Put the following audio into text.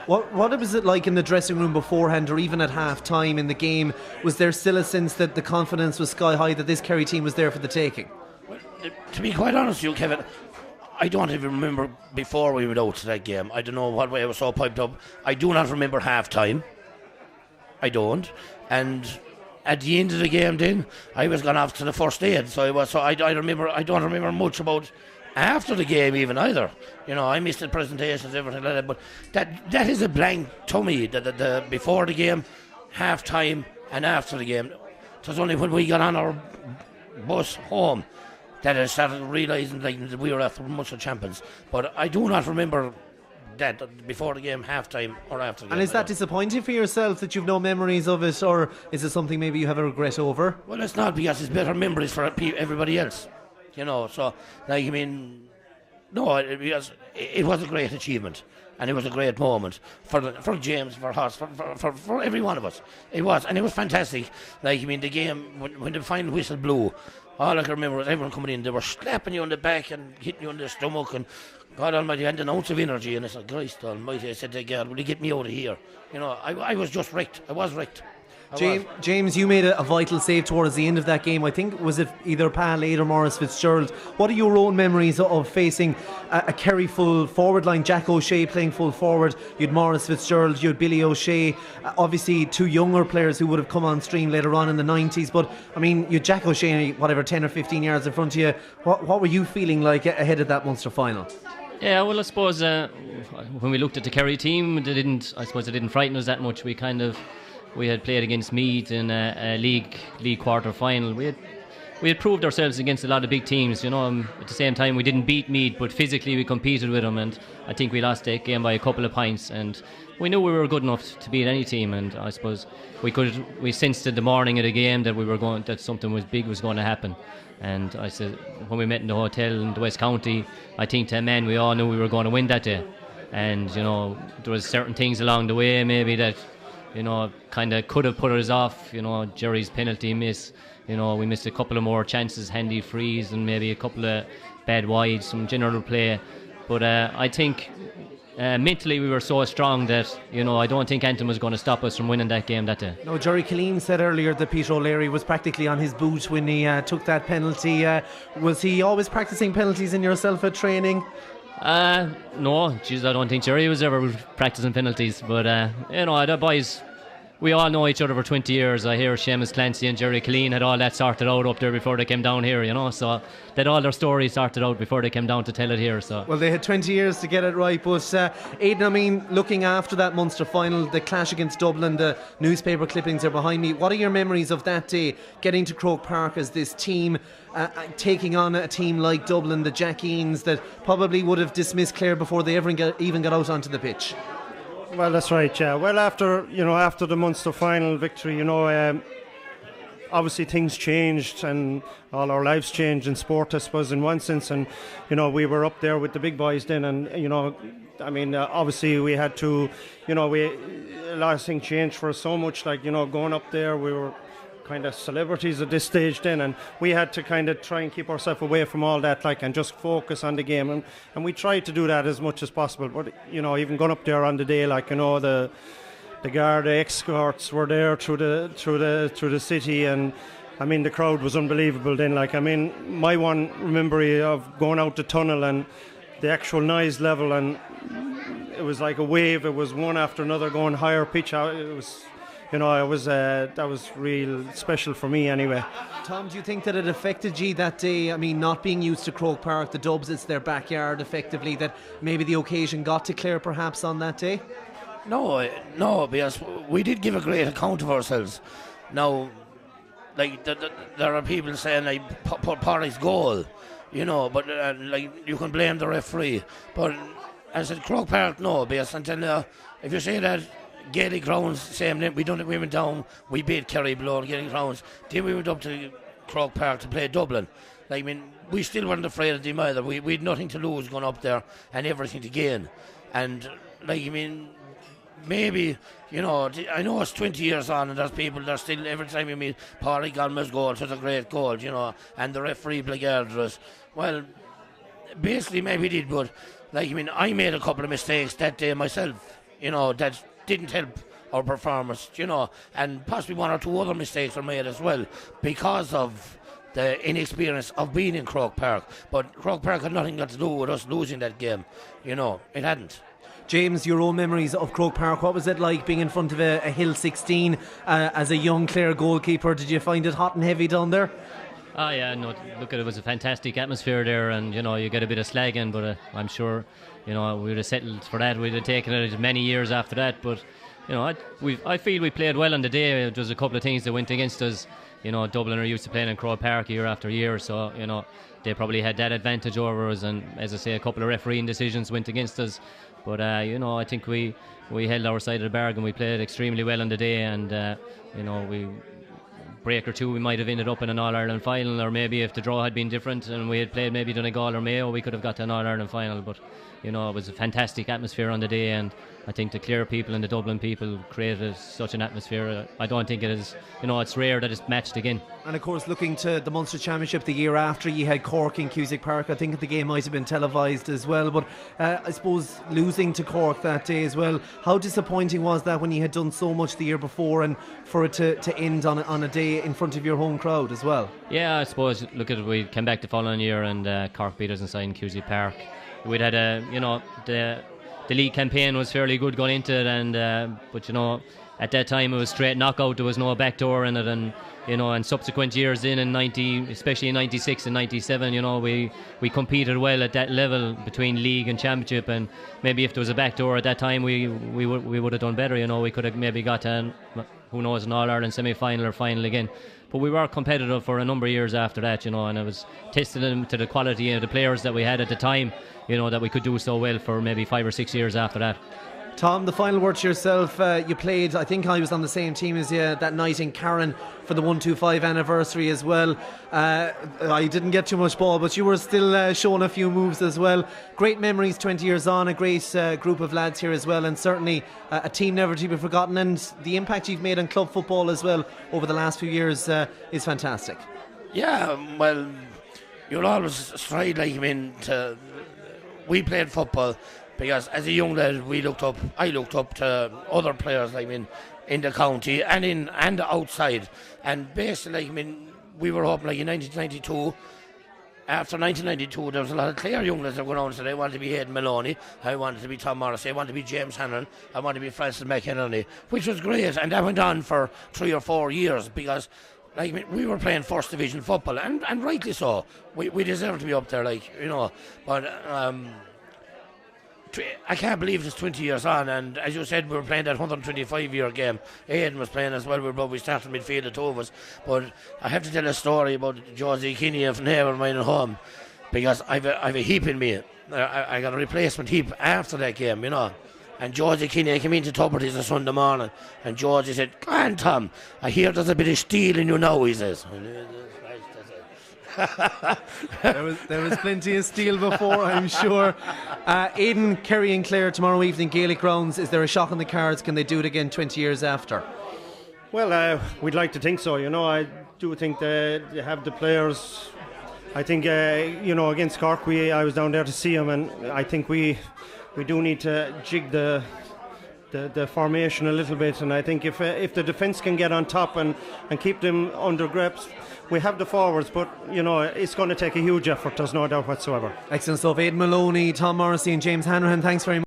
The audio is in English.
What was it like in the dressing room beforehand, or even at half time in the game? Was there still a sense that the confidence was sky high, that this Kerry team was there for the taking? Well, to be quite honest with you, Kevin, I don't even remember before we went out to that game. I don't know what way I was so piped up. I do not remember half time. I don't. And at the end of the game then, I was gone off to the first aid. I don't remember much about after the game even either. I missed the presentations, everything like that. But that is a blank to me, the before the game, half time and after the game. It was only when we got on our bus home that I started realising that we were after Munster champions. But I do not remember that before the game, half time or after the game. And is that disappointing for yourself that you've no memories of it, or is it something maybe you have a regret over? Well, it's not, because it's better memories for everybody else. So it was a great achievement, and it was a great moment for James, for Hoss, for every one of us. It was, and it was fantastic. The game, when the final whistle blew, all I can remember was everyone coming in. They were slapping you on the back and hitting you on the stomach, and God Almighty, I had an ounce of energy, and I said, Christ Almighty, I said to God, will you get me out of here? I was just wrecked. I was wrecked. James, you made a vital save towards the end of that game. I think, was it either Pal Aid or Maurice Fitzgerald? What are your own memories of facing a Kerry full forward line? Jack O'Shea playing full forward, you had Maurice Fitzgerald, you had Billy O'Shea, obviously two younger players who would have come on stream later on in the 90s, but you had Jack O'Shea 10 or 15 yards in front of you. What were you feeling like ahead of that Munster final? Yeah, well, I suppose when we looked at the Kerry team, it didn't frighten us that much. We had played against Meath in a league quarter final. We had proved ourselves against a lot of big teams. At the same time, we didn't beat Meath, but physically we competed with them, and I think we lost that game by a couple of points. And we knew we were good enough to beat any team. And I suppose we sensed in the morning of the game that something big was going to happen. And I said, when we met in the hotel in the West County, I think to a man we all knew we were going to win that day. And there was certain things along the way maybe that kind of could have put us off. Jerry's penalty miss. We missed a couple of more chances, handy frees, and maybe a couple of bad wides, some general play. But I think mentally we were so strong that I don't think Antrim was going to stop us from winning that game that day. No, Jerry Killeen said earlier that Peter O'Leary was practically on his boot when he took that penalty. Was he always practicing penalties in yourself at training? No, I don't think Jerry was ever practicing penalties. But the boys, we all know each other for 20 years. I hear Seamus Clancy and Jerry Killeen had all that sorted out up there before they came down here, so they had all their stories sorted out before they came down to tell it here. So well, they had 20 years to get it right. But Aiden, looking after that Munster final, the clash against Dublin, the newspaper clippings are behind me. What are your memories of that day, getting to Croke Park as this team, taking on a team like Dublin, the Jackeens, that probably would have dismissed Clare before they even got out onto the pitch? Well, that's right, yeah. Well, after the Munster final victory, obviously things changed and all our lives changed in sport, I suppose, in one sense. And, we were up there with the big boys then, and, obviously we had to, a lot of things changed for us so much, going up there, we were kind of celebrities at this stage then, and we had to kind of try and keep ourselves away from all that, and just focus on the game, and we tried to do that as much as possible. But even going up there on the day, the Garda escorts were there through the city, and the crowd was unbelievable then. My one memory of going out the tunnel and the actual noise level, and it was like a wave. It was one after another going higher pitch. It was. That was real special for me anyway. Tom, do you think that it affected you that day? Not being used to Croke Park, the Dubs, it's their backyard effectively, that maybe the occasion got to Clare perhaps on that day? No, because we did give a great account of ourselves. Now, there are people saying Parry's goal, but you can blame the referee. But as at Croke Park, no, because until if you say that Gaelic grounds, same name. We went down, we beat Kerry below on Gaelic grounds. Then we went up to Croke Park to play Dublin. We still weren't afraid of them either. We had nothing to lose going up there and everything to gain. And maybe, I know it's 20 years on and there's people that still, every time you meet Pádraig Galma's goal, it was a great goal, and the referee blackguarded us. Well, basically maybe he did, but I made a couple of mistakes that day myself. that didn't help our performance, and possibly one or two other mistakes were made as well because of the inexperience of being in Croke Park. But Croke Park had nothing got to do with us losing that game. It hadn't. James, your own memories of Croke Park, what was it like being in front of a Hill 16 as a young Clare goalkeeper? Did you find it hot and heavy down there? Oh yeah, no, look, it was a fantastic atmosphere there, and you get a bit of slagging, but I'm sure we would have settled for that. We'd have taken it many years after that, but I feel we played well on the day. There was a couple of things that went against us. Dublin are used to playing in Croke Park year after year, so they probably had that advantage over us, and as I say, a couple of refereeing decisions went against us. But I think we held our side of the bargain. We played extremely well on the day, and we break or two, we might have ended up in an All-Ireland final, or maybe if the draw had been different and we had played maybe Donegal or Mayo, we could have got to an All-Ireland final. But it was a fantastic atmosphere on the day, and I think the Clare people and the Dublin people created such an atmosphere. I don't think it is, it's rare that it's matched again. And of course, looking to the Munster Championship the year after, you had Cork in Cusack Park. I think the game might have been televised as well, but I suppose losing to Cork that day as well, how disappointing was that when you had done so much the year before, and for it to end on a day in front of your home crowd as well? Yeah, I suppose, look at it, we came back the following year and Cork beat us inside in Cusack Park. We'd had the league campaign was fairly good going into it, and but at that time it was straight knockout. There was no backdoor in it, and and subsequent years in 90, especially in 96 and 97, we competed well at that level between league and championship, and maybe if there was a backdoor at that time, we would have done better. We could have maybe got an All-Ireland semi-final or final again. But we were competitive for a number of years after that, and it was testing them to the quality of the players that we had at the time, that we could do so well for maybe 5 or 6 years after that. Tom, the final word to yourself. You played, I think I was on the same team as you that night in Karen for the 125 anniversary as well. I didn't get too much ball, but you were still showing a few moves as well. Great memories 20 years on, a great group of lads here as well, and certainly a team never to be forgotten, and the impact you've made on club football as well over the last few years is fantastic. Yeah, well, you'll always strive we played football because as a young lad I looked up to other players in the county and outside, and basically we were hoping in 1992. After 1992, there was a lot of Clare young lads that went on and said, I want to be Aiden Maloney, I wanted to be Tom Morrissey, I want to be James Hanraghan, I want to be Francis McGillicuddy, which was great, and that went on for 3 or 4 years because we were playing first division football, and rightly so. We deserve to be up there, but I can't believe it's 20 years on, and as you said, we were playing that 125-year game. Aiden was playing as well, we started midfield, the two of us. But I have to tell a story about Josie Kinney of neighbour of mine at home, because I've a heap in me. I got a replacement heap after that game, And Josie Kinney came into Tubridys on Sunday morning, and Josie said, "Go on, Tom, I hear there's a bit of steel in you now," he says. there was plenty of steel before, I'm sure. Aiden, Kerry and Clare tomorrow evening, Gaelic grounds. Is there a shock on the cards? Can they do it again 20 years after? Well, we'd like to think so. I do think they have the players. I think against Cork, I was down there to see them, and I think we do need to jig the formation a little bit, and I think if the defence can get on top and keep them under grips, we have the forwards, but it's going to take a huge effort, there's no doubt whatsoever. Excellent stuff. Aiden Maloney, Tom Morrissey and James Hanraghan, thanks very much.